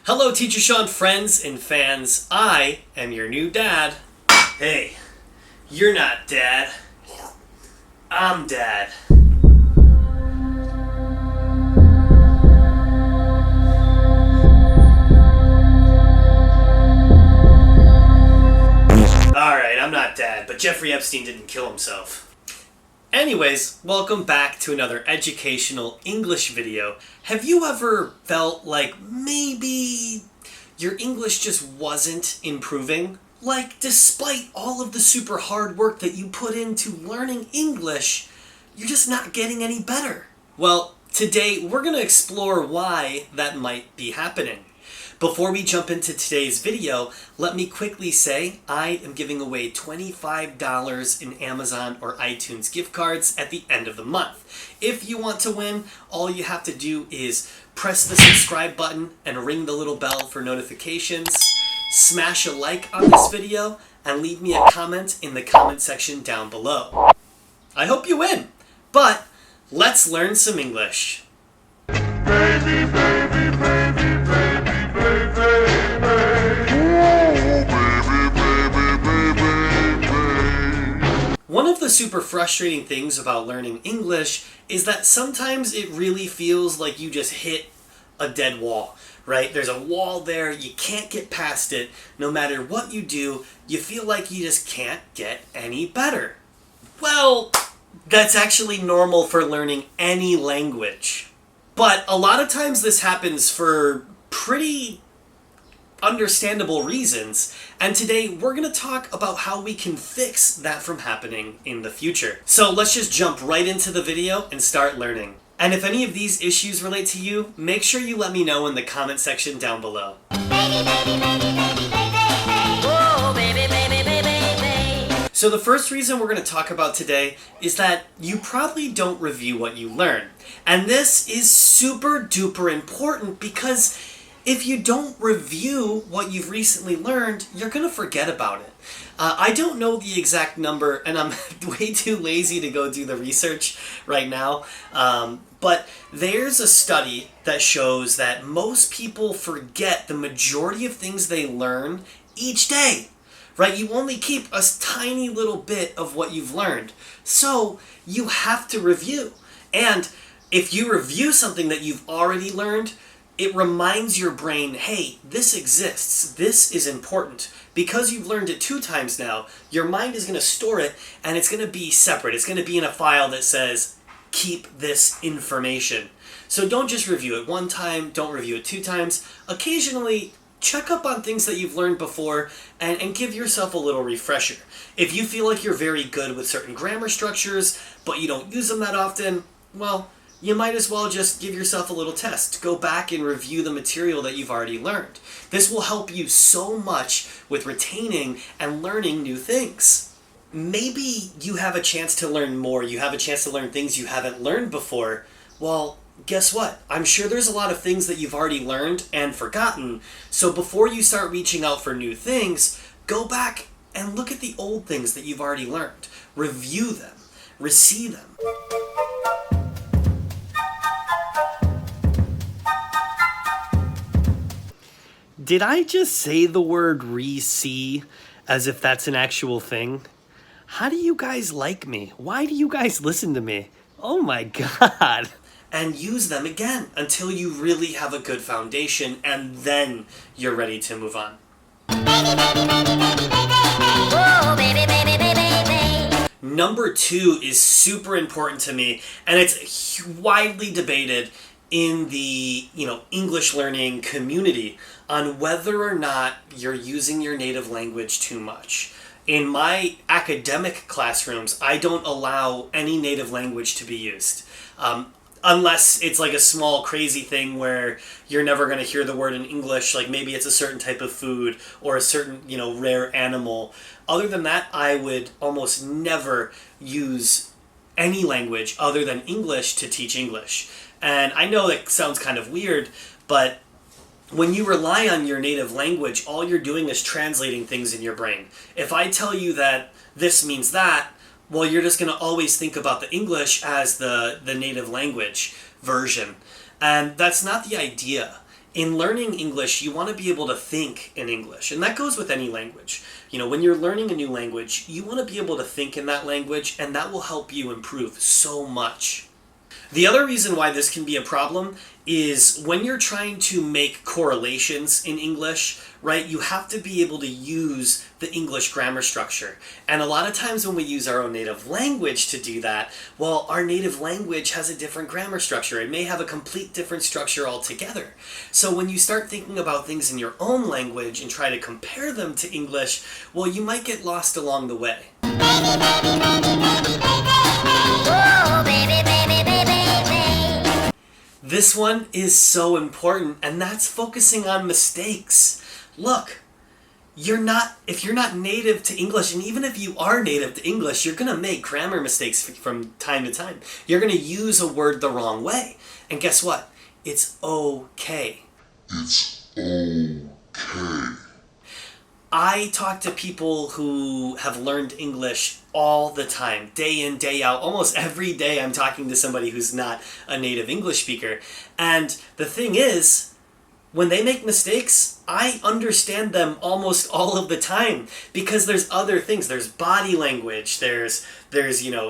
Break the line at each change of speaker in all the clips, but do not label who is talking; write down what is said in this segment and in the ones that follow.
Hello, Teacher Sean friends and fans. I am your new dad. Hey, you're not dad. I'm dad. Alright, I'm not dad, but Jeffrey Epstein didn't kill himself. Anyways, welcome back to another educational English video. Have you ever felt like maybe your English just wasn't improving? Like, despite all of the super hard work that you put into learning English, you're just not getting any better. Well, today we're going to explore why that might be happening. Before we jump into today's video, let me quickly say I am giving away $25 in Amazon or iTunes gift cards at the end of the month. If you want to win, all you have to do is press the subscribe button and ring the little bell for notifications, smash a like on this video, and leave me a comment in the comment section down below. I hope you win, but let's learn some English.
Baby, baby, baby, baby.
One of the super frustrating things about learning English is that sometimes it really feels like you just hit a dead wall, right? There's a wall there, you can't get past it. No matter what you do, you feel like you just can't get any better. Well, that's actually normal for learning any language. But a lot of times this happens for pretty understandable reasons, and today we're going to talk about how we can fix that from happening in the future. So let's just jump right into the video and start learning. And if any of these issues relate to you, make sure you let me know in the comment section down below. So the first reason we're going to talk about today is that you probably don't review what you learn. And this is super duper important because if you don't review what you've recently learned, you're going to forget about it. I don't know the exact number, and I'm way too lazy to go do the research right now, but there's a study that shows that most people forget the majority of things they learn each day. Right? You only keep a tiny little bit of what you've learned. So you have to review. And if you review something that you've already learned, it reminds your brain, hey, this exists, this is important. Because you've learned it 2 times now, your mind is going to store it, and it's going to be separate. It's going to be in a file that says, keep this information. So don't just review it 1 time, don't review it 2 times. Occasionally, check up on things that you've learned before and give yourself a little refresher. If you feel like you're very good with certain grammar structures, but you don't use them that often, well, you might as well just give yourself a little test. Go back and review the material that you've already learned. This will help you so much with retaining and learning new things. Maybe you have a chance to learn more. You have a chance to learn things you haven't learned before. Well, guess what? I'm sure there's a lot of things that you've already learned and forgotten. So before you start reaching out for new things, go back and look at the old things that you've already learned. Review them. Receive them. Did I just say the word re-see as if that's an actual thing? How do you guys like me? Why do you guys listen to me? Oh my god. And use them again until you really have a good foundation, and then you're ready to move on. Number 2 is super important to me, and it's widely debated in the English learning community on whether or not you're using your native language too much. In my academic classrooms, I don't allow any native language to be used. Unless it's like a small crazy thing where you're never going to hear the word in English, like maybe it's a certain type of food or a certain, rare animal. Other than that, I would almost never use any language other than English to teach English. And I know that sounds kind of weird, but when you rely on your native language, all you're doing is translating things in your brain. If I tell you that this means that, well, you're just going to always think about the English as the native language version. And that's not the idea. In learning English, you want to be able to think in English, and that goes with any language. You know, when you're learning a new language, you want to be able to think in that language, and that will help you improve so much. The other reason why this can be a problem is when you're trying to make correlations in English, right, you have to be able to use the English grammar structure. And a lot of times when we use our own native language to do that, well, our native language has a different grammar structure. It may have a complete different structure altogether. So when you start thinking about things in your own language and try to compare them to English, well, you might get lost along the way. This one is so important, and that's focusing on mistakes. Look, if you're not native to English, and even if you are native to English, you're going to make grammar mistakes from time to time. You're going to use a word the wrong way. And guess what? It's okay.
It's okay.
I talk to people who have learned English all the time, day in, day out. Almost every day I'm talking to somebody who's not a native English speaker. And the thing is, when they make mistakes, I understand them almost all of the time because there's other things. There's body language, there's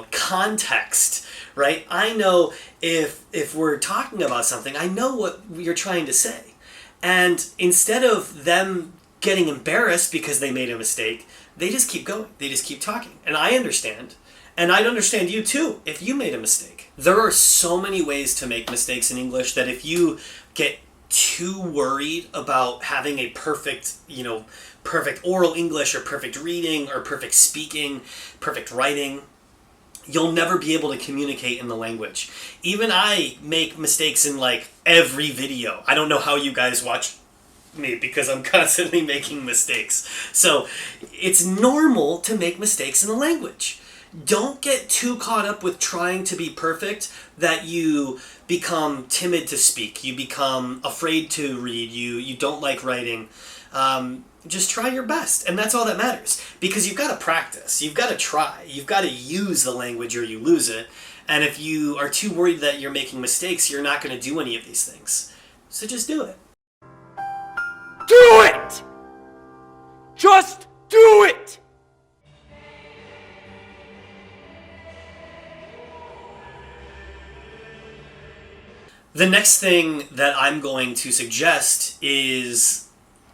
context, right? I know if we're talking about something, I know what you're trying to say. And instead of them getting embarrassed because they made a mistake, they just keep going. They just keep talking. And I understand. And I'd understand you too if you made a mistake. There are so many ways to make mistakes in English that if you get too worried about having a perfect oral English or perfect reading or perfect speaking, perfect writing, you'll never be able to communicate in the language. Even I make mistakes in like every video. I don't know how you guys watch me because I'm constantly making mistakes. So it's normal to make mistakes in the language. Don't get too caught up with trying to be perfect that you become timid to speak. You become afraid to read. You don't like writing. Just try your best. And that's all that matters. Because you've got to practice. You've got to try. You've got to use the language or you lose it. And if you are too worried that you're making mistakes, you're not going to do any of these things. So just do it.
Do it! Just do it!
The next thing that I'm going to suggest is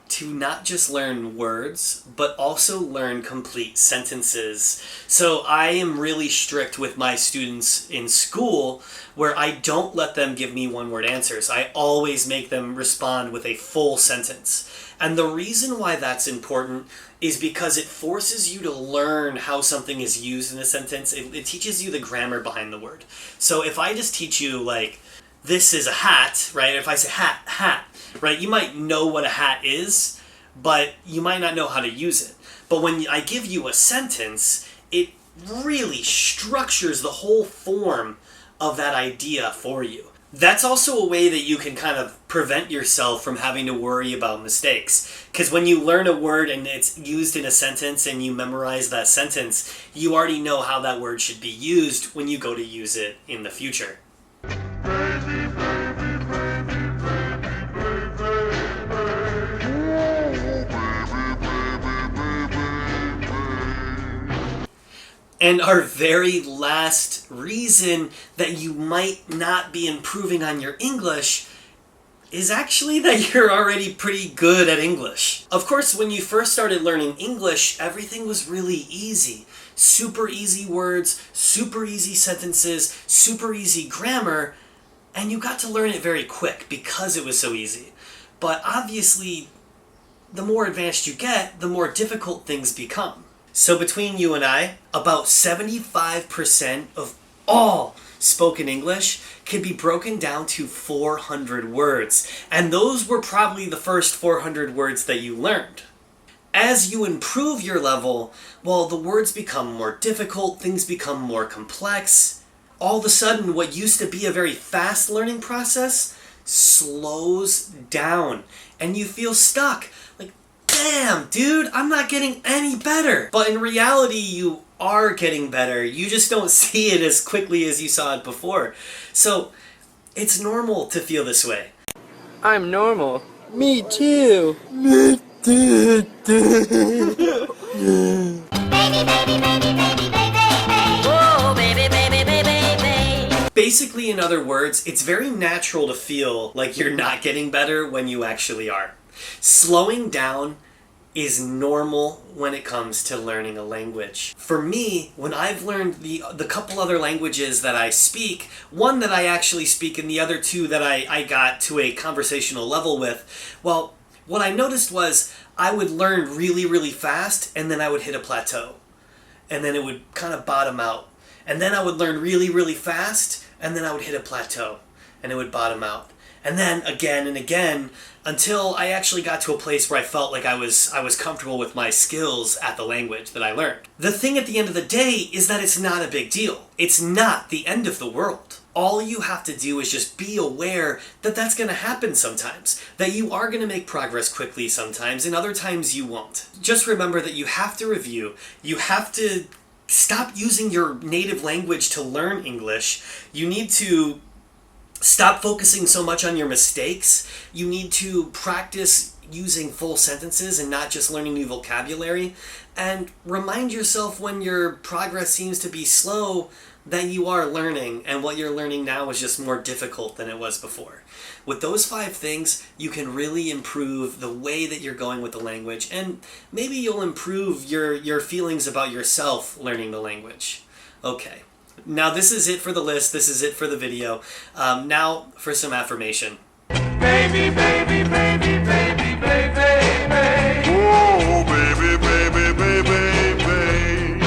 to not just learn words, but also learn complete sentences. So I am really strict with my students in school where I don't let them give me one-word answers. I always make them respond with a full sentence. And the reason why that's important is because it forces you to learn how something is used in a sentence. It teaches you the grammar behind the word. So if I just teach you like, this is a hat, right? If I say hat, right? You might know what a hat is, but you might not know how to use it. But when I give you a sentence, it really structures the whole form of that idea for you. That's also a way that you can kind of prevent yourself from having to worry about mistakes. Because when you learn a word and it's used in a sentence and you memorize that sentence, you already know how that word should be used when you go to use it in the future. And our very last reason that you might not be improving on your English is actually that you're already pretty good at English. Of course, when you first started learning English, everything was really easy. Super easy words, super easy sentences, super easy grammar, and you got to learn it very quick because it was so easy. But obviously, the more advanced you get, the more difficult things become. So between you and I, about 75% of all spoken English can be broken down to 400 words. And those were probably the first 400 words that you learned. As you improve your level, well, the words become more difficult, things become more complex. All of a sudden, what used to be a very fast learning process slows down, and you feel stuck. Like, damn, dude, I'm not getting any better. But in reality, you are getting better. You just don't see it as quickly as you saw it before. So, it's normal to feel this way.
I'm normal. Me too.
Basically, in other words, it's very natural to feel like you're not getting better when you actually are. Slowing down is normal when it comes to learning a language. For me, when I've learned the couple other languages that I speak, one that I actually speak and the other two that I got to a conversational level with, well, what I noticed was I would learn really, really fast and then I would hit a plateau. And then it would kind of bottom out. And then I would learn really, really fast and then I would hit a plateau and it would bottom out. And then again and again until I actually got to a place where I felt like I was comfortable with my skills at the language that I learned. The thing at the end of the day is that it's not a big deal. It's not the end of the world. All you have to do is just be aware that that's going to happen sometimes, that you are going to make progress quickly sometimes, and other times you won't. Just remember that you have to review, you have to stop using your native language to learn English, you need to stop focusing so much on your mistakes. You need to practice using full sentences and not just learning new vocabulary. And remind yourself when your progress seems to be slow that you are learning and what you're learning now is just more difficult than it was before. With those 5 things, you can really improve the way that you're going with the language, and maybe you'll improve your feelings about yourself learning the language. Okay. Now this is it for the list, this is it for the video. Now for some affirmation.
Baby, baby, baby, baby, baby, baby.
Oh, baby, baby, baby, baby.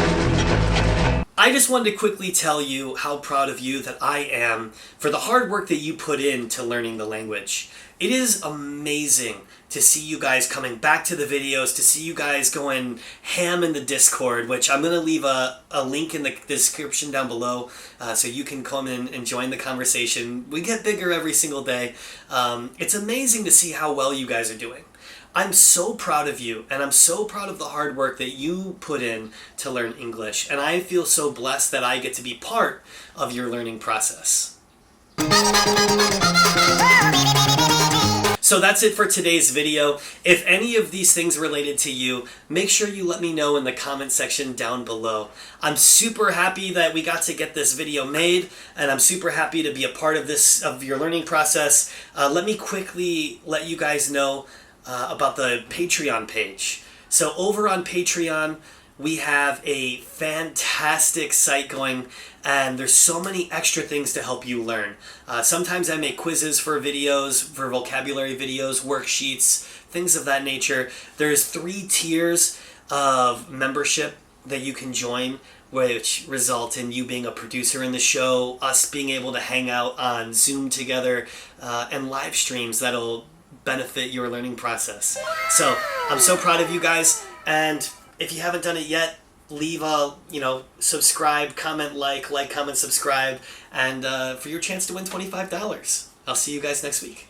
I just wanted to quickly tell you how proud of you that I am for the hard work that you put into learning the language. It is amazing to see you guys coming back to the videos, to see you guys going ham in the Discord, which I'm going to leave a link in the description down below so you can come in and join the conversation. We get bigger every single day. It's amazing to see how well you guys are doing. I'm so proud of you, and I'm so proud of the hard work that you put in to learn English, and I feel so blessed that I get to be part of your learning process. So that's it for today's video. If any of these things related to you, make sure you let me know in the comment section down below. I'm super happy that we got to get this video made, and I'm super happy to be a part of your learning process. Let me quickly let you guys know about the Patreon page. So over on Patreon, we have a fantastic site going, and there's so many extra things to help you learn. Sometimes I make quizzes for videos, for vocabulary videos, worksheets, things of that nature. There's 3 tiers of membership that you can join, which result in you being a producer in the show, us being able to hang out on Zoom together, and live streams that'll benefit your learning process. So I'm so proud of you guys, and if you haven't done it yet, leave a, subscribe, comment, like, comment, subscribe, and for your chance to win $25. I'll see you guys next week.